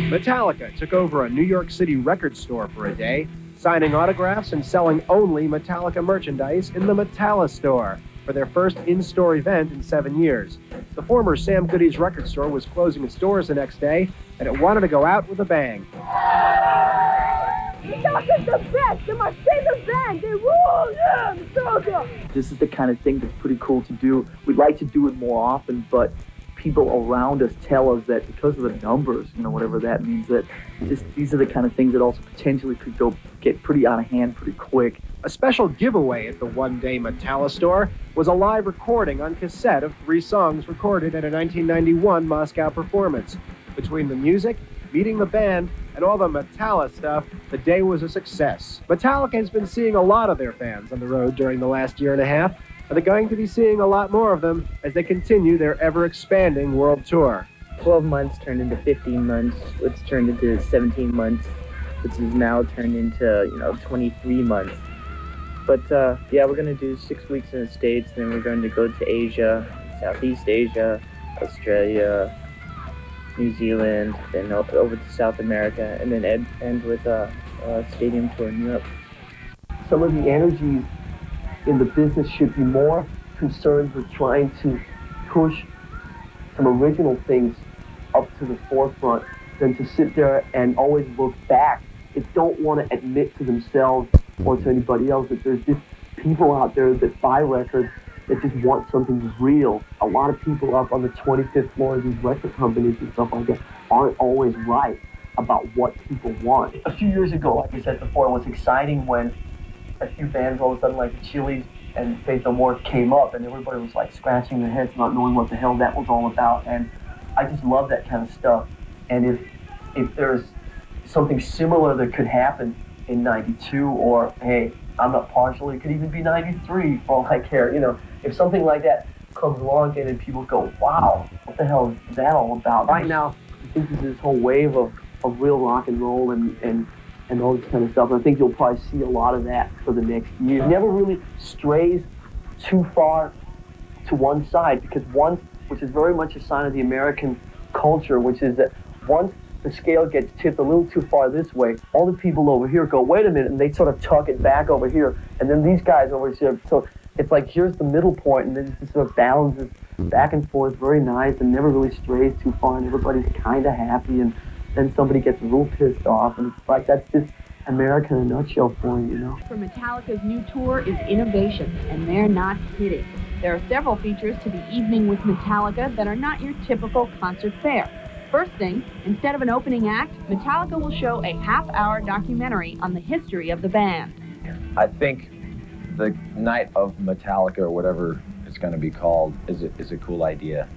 Metallica took over a New York City record store for a day, signing autographs and selling only Metallica merchandise in the Metallica store for their first in-store event in 7 years. The former Sam Goody's record store was closing its doors the next day, and it wanted to go out with a bang. Metallica's the best! They're my favorite band! They rule! Yeah, Metallica! This is the kind of thing that's pretty cool to do. We'd like to do it more often, but people around us tell us that because of the numbers, whatever that means, that these are the kind of things that also potentially could get pretty out of hand pretty quick. A special giveaway at the one-day Metallica store was a live recording on cassette of 3 songs recorded at a 1991 Moscow performance. Between the music, meeting the band, and all the Metallica stuff, the day was a success. Metallica has been seeing a lot of their fans on the road during the last year and a half, and they're going to be seeing a lot more of them as they continue their ever-expanding world tour. 12 months turned into 15 months, which turned into 17 months, which is now turned into, 23 months. But, we're going to do 6 weeks in the States, and then we're going to go to Asia, Southeast Asia, Australia, New Zealand, then over to South America, and then end with a stadium tour in Europe. Some of the energies in the business should be more concerned with trying to push some original things up to the forefront than to sit there and always look back. They don't want to admit to themselves or to anybody else that there's just people out there that buy records that just want something real. A lot of people up on the 25th floor of these record companies and stuff like that aren't always right about what people want. A few years ago, like I said before, it was exciting when a few bands all of a sudden, like the Chili's and Faith No More, came up, and everybody was like scratching their heads, not knowing what the hell that was all about. And I just love that kind of stuff. And if there's something similar that could happen in '92, or hey, I'm not partial, it could even be '93 for all I care. If something like that comes along and then people go, wow, what the hell is that all about? Right now, I think there's this whole wave of real rock and roll and all this kind of stuff. And I think you'll probably see a lot of that for the next year. It never really strays too far to one side, because which is very much a sign of the American culture, which is that once the scale gets tipped a little too far this way, all the people over here go, wait a minute, and they sort of tuck it back over here. And then these guys over here, so it's like here's the middle point, and then it just sort of balances back and forth, very nice, and never really strays too far, and everybody's kind of happy, and then somebody gets a little pissed off, and it's like that's just America in a nutshell for you, For Metallica's new tour is innovation, and they're not kidding. There are several features to the Evening with Metallica that are not your typical concert fare. First thing, instead of an opening act, Metallica will show a half-hour documentary on the history of the band. I think the Night of Metallica, or whatever it's going to be called, is a cool idea.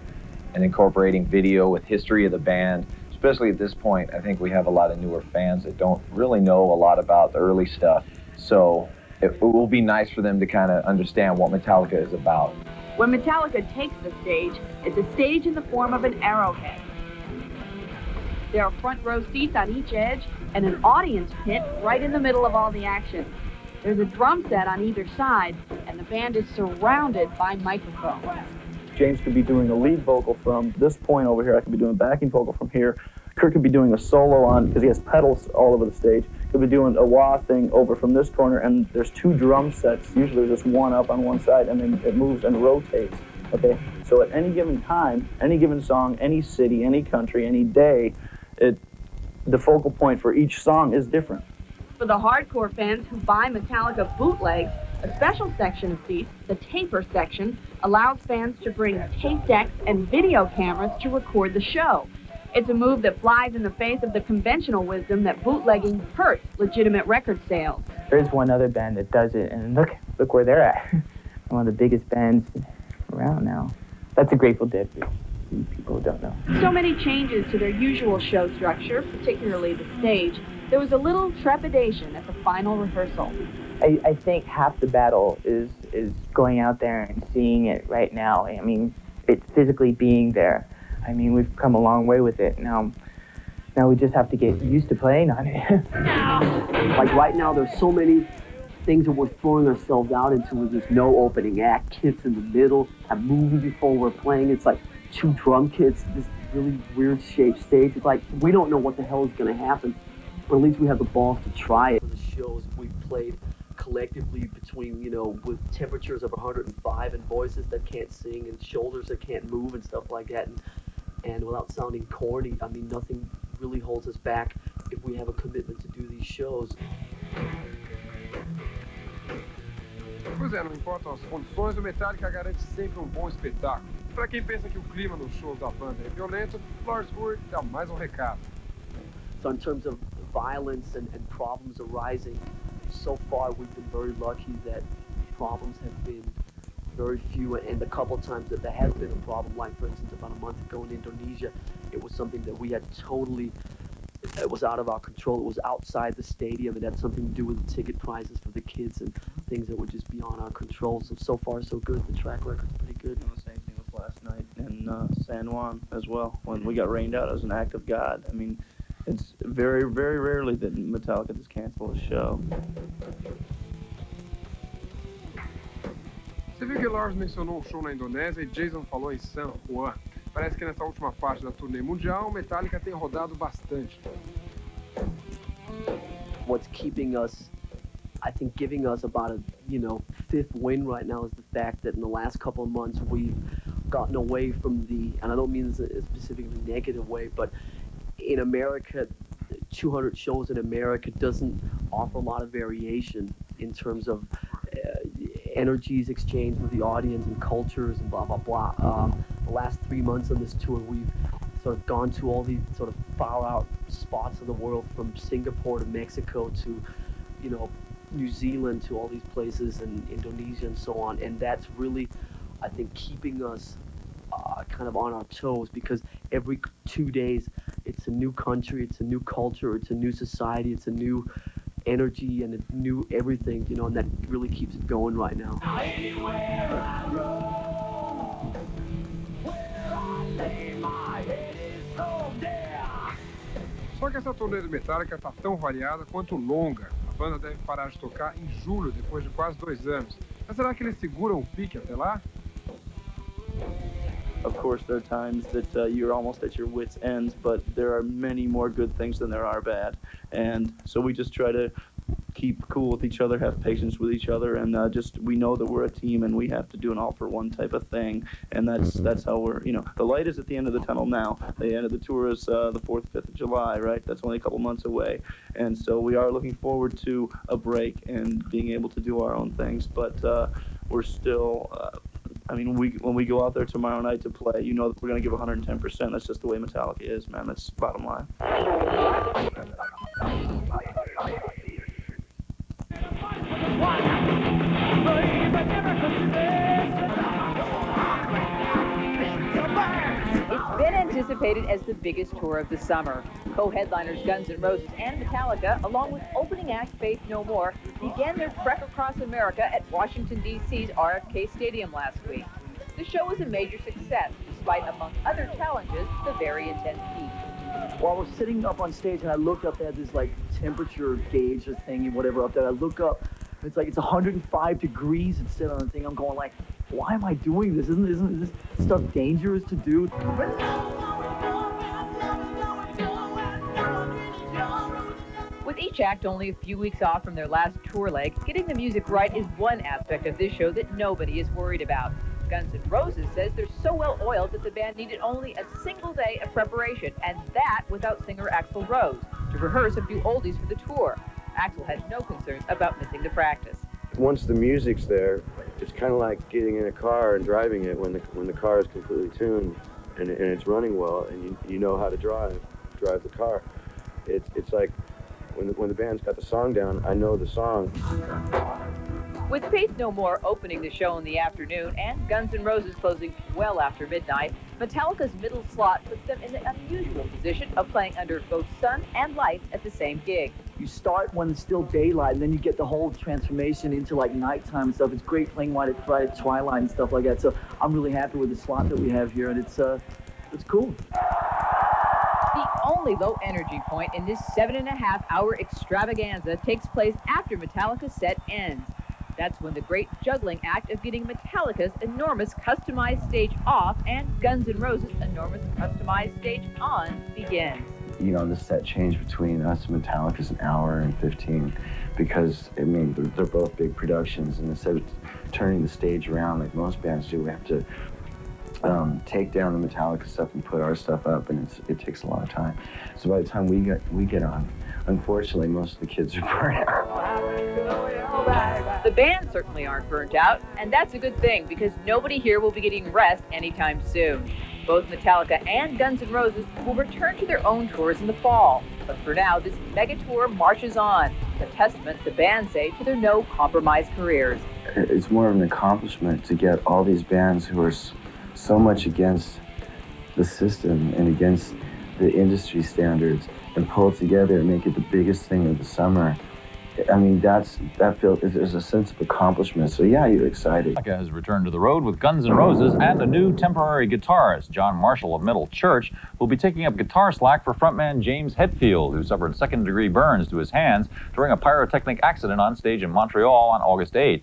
And incorporating video with history of the band, especially at this point, I think we have a lot of newer fans that don't really know a lot about the early stuff. So it will be nice for them to kind of understand what Metallica is about. When Metallica takes the stage, it's a stage in the form of an arrowhead. There are front row seats on each edge and an audience pit right in the middle of all the action. There's a drum set on either side, and the band is surrounded by microphones. James could be doing a lead vocal from this point over here. I could be doing a backing vocal from here. Kurt could be doing a solo on, because he has pedals all over the stage. Could be doing a wah thing over from this corner, and there's 2 drum sets. Usually there's just one up on one side, and then it moves and rotates. Okay, so at any given time, any given song, any city, any country, any day, the focal point for each song is different. For the hardcore fans who buy Metallica bootlegs, a special section of seats, the taper section, allows fans to bring tape decks and video cameras to record the show. It's a move that flies in the face of the conventional wisdom that bootlegging hurts legitimate record sales. There's one other band that does it, and look where they're at. One of the biggest bands around now. That's the Grateful Dead, for people who don't know. So many changes to their usual show structure, particularly the stage, there was a little trepidation at the final rehearsal. I think half the battle is going out there and seeing it right now. I mean, it's physically being there. I mean, we've come a long way with it. Now we just have to get used to playing on it. Like right now, there's so many things that we're throwing ourselves out into is there's no opening act, kids in the middle, a movie before we're playing. It's like 2 drum kits, this really weird shaped stage. It's like, we don't know what the hell is going to happen, but at least we have the balls to try it. For the shows we've played collectively between, you know, with temperatures of 105 and voices that can't sing and shoulders that can't move and stuff like that. And without sounding corny, I mean, nothing really holds us back if we have a commitment to do these shows. Pois é, não importam as condições, o Metallica garante sempre bom espetáculo. Para quem pensa que o clima nos shows da banda é violento, Lars Ulrich dá mais recado. So in terms of violence and problems arising, so far we've been very lucky that problems have been very few, and the couple times that there has been a problem, like for instance about a month ago in Indonesia, it was something that we had totally, it was out of our control. It was outside the stadium. It had something to do with the ticket prices for the kids and things that were just beyond our control. So far so good. The track record's pretty good. The same thing with last night in San Juan as well, when we got rained out as an act of God. I mean, it's very, very rarely that Metallica just cancel a show. Você viu que Lars mencionou o show na Indonésia e Jason falou em San Juan. Parece que nessa última parte da turnê mundial, Metallica tem rodado bastante. What's keeping us, I think, giving us about a, you know, 5th win right now is the fact that in the last couple of months we've gotten away from the, and I don't mean this in a specifically negative way, but in America, 200 shows in America doesn't offer a lot of variation in terms of energies exchanged with the audience and cultures and blah, blah, blah. The last 3 months on this tour, we've sort of gone to all these sort of far out spots of the world, from Singapore to Mexico to, you know, New Zealand to all these places, and Indonesia and so on. And that's really, I think, keeping us kind of on our toes, because every 2 days it's a new country, it's a new culture, it's a new society, it's a new energy and a new everything, you know, and that really keeps it going right now. Só que essa turnê do Metallica está tão variada quanto longa. A banda deve parar de tocar em julho, depois de quase 2 anos. Mas será que eles seguram o pique até lá? Of course, there are times that you're almost at your wit's ends, but there are many more good things than there are bad. And so we just try to keep cool with each other, have patience with each other, and just, we know that we're a team and we have to do an all-for-one type of thing. And that's how we're, you know, the light is at the end of the tunnel now. The end of the tour is the 4th, 5th of July, right? That's only a couple months away. And so we are looking forward to a break and being able to do our own things, but we're still... I mean, when we go out there tomorrow night to play, you know that we're going to give 110%. That's just the way Metallica is, man. That's bottom line. It's been anticipated as the biggest tour of the summer. Co-headliners Guns N' Roses and Metallica, along with opening act Faith No More, began their trek across America at Washington, D.C.'s RFK Stadium last week. The show was a major success, despite, among other challenges, the very intense heat. While we're sitting up on stage and I look up, they had this like temperature gauge or thing and whatever up there. I look up, it's like it's 105 degrees and sit on the thing. I'm going like, why am I doing this? Isn't this stuff dangerous to do? With each act only a few weeks off from their last tour leg, getting the music right is one aspect of this show that nobody is worried about. Guns N' Roses says they're so well oiled that the band needed only a single day of preparation, and that without singer Axl Rose, to rehearse a few oldies for the tour. Axl has no concerns about missing the practice. Once the music's there, it's kind of like getting in a car and driving it when the car is completely tuned and it's running well and you know how to drive the car. It's like when the band's got the song down, I know the song. With Faith No More opening the show in the afternoon and Guns N' Roses closing well after midnight, Metallica's middle slot puts them in the unusual position of playing under both sun and light at the same gig. You start when it's still daylight, and then you get the whole transformation into like nighttime and stuff. It's great playing right at twilight and stuff like that. So I'm really happy with the slot that we have here, and it's cool. The only low energy point in this 7.5-hour extravaganza takes place after Metallica's set ends. That's when the great juggling act of getting Metallica's enormous customized stage off and Guns N' Roses' enormous customized stage on begins. You know, the set change between us and Metallica is an hour and 15 because, I mean, they're both big productions, and instead of turning the stage around like most bands do, we have to take down the Metallica stuff and put our stuff up, and it takes a lot of time. So by the time we get on, unfortunately, most of the kids are burnt out. The band certainly aren't burnt out, and that's a good thing because nobody here will be getting rest anytime soon. Both Metallica and Guns N' Roses will return to their own tours in the fall. But for now, this mega tour marches on, a testament, the band say, to their no-compromise careers. It's more of an accomplishment to get all these bands who are so much against the system and against the industry standards and pull it together and make it the biggest thing of the summer. I mean, there's a sense of accomplishment. So yeah, you're excited. Metallica has returned to the road with Guns N' Roses and a new temporary guitarist. John Marshall of Metal Church will be taking up guitar slack for frontman James Hetfield, who suffered second-degree burns to his hands during a pyrotechnic accident on stage in Montreal on August 8th.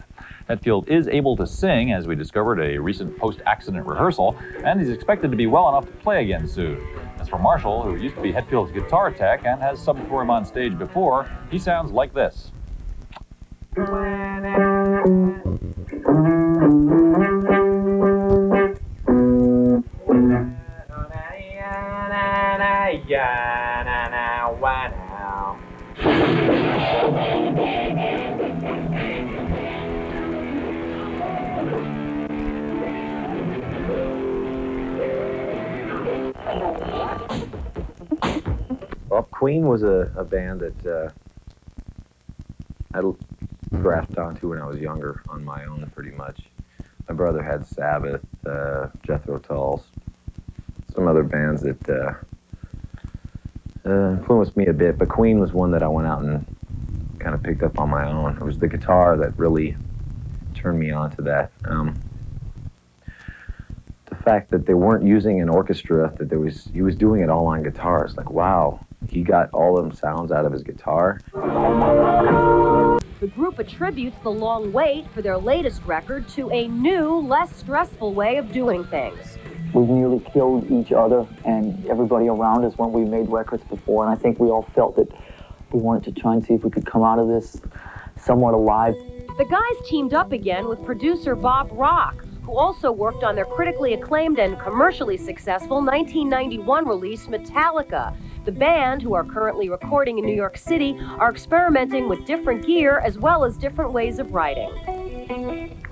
Hetfield is able to sing, as we discovered at a recent post-accident rehearsal, and he's expected to be well enough to play again soon. As for Marshall, who used to be Hetfield's guitar tech and has subbed for him on stage before, he sounds like this. Well, Queen was a band that I grasped onto when I was younger on my own, pretty much. My brother had Sabbath, Jethro Tull, some other bands that influenced me a bit, but Queen was one that I went out and kind of picked up on my own. It was the guitar that really turned me on to that. The fact that they weren't using an orchestra, that he was doing it all on guitars. Like, wow, he got all of them sounds out of his guitar. The group attributes the long wait for their latest record to a new, less stressful way of doing things. We've nearly killed each other and everybody around us when we made records before, and I think we all felt that we wanted to try and see if we could come out of this somewhat alive. The guys teamed up again with producer Bob Rock, who also worked on their critically acclaimed and commercially successful 1991 release, Metallica. The band, who are currently recording in New York City, are experimenting with different gear as well as different ways of writing.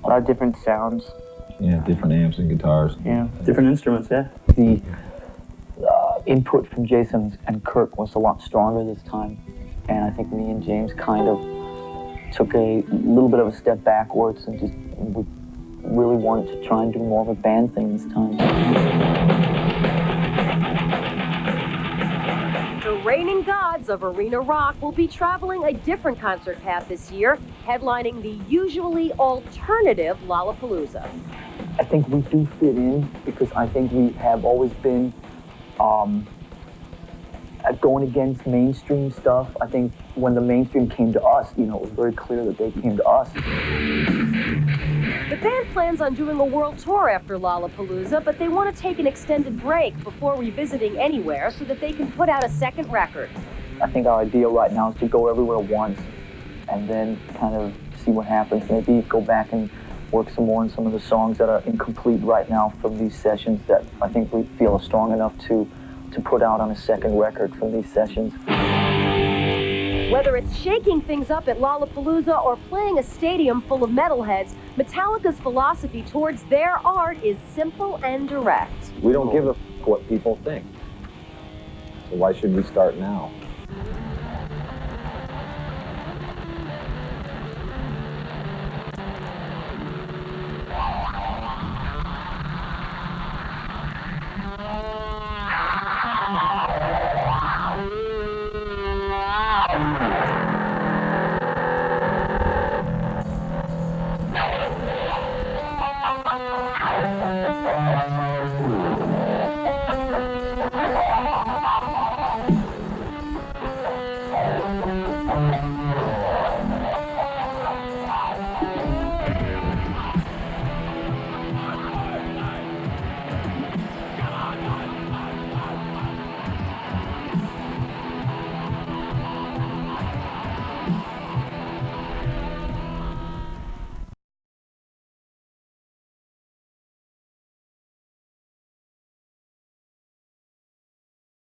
A lot of different sounds. Yeah, different amps and guitars. Yeah, different instruments, yeah. The input from Jason and Kirk was a lot stronger this time, and I think me and James kind of took a little bit of a step backwards and just we really wanted to try and do more of a band thing this time. The reigning gods of arena rock will be traveling a different concert path this year, headlining the usually alternative Lollapalooza. I think we do fit in because I think we have always been going against mainstream stuff. I think when the mainstream came to us, you know, it was very clear that they came to us. The band plans on doing a world tour after Lollapalooza, but they want to take an extended break before revisiting anywhere so that they can put out a second record. I think our idea right now is to go everywhere once and then kind of see what happens. Maybe go back and work some more on some of the songs that are incomplete right now from these sessions that I think we feel are strong enough to put out on a second record from these sessions. Whether it's shaking things up at Lollapalooza or playing a stadium full of metalheads, Metallica's philosophy towards their art is simple and direct. We don't give a what people think. So why should we start now?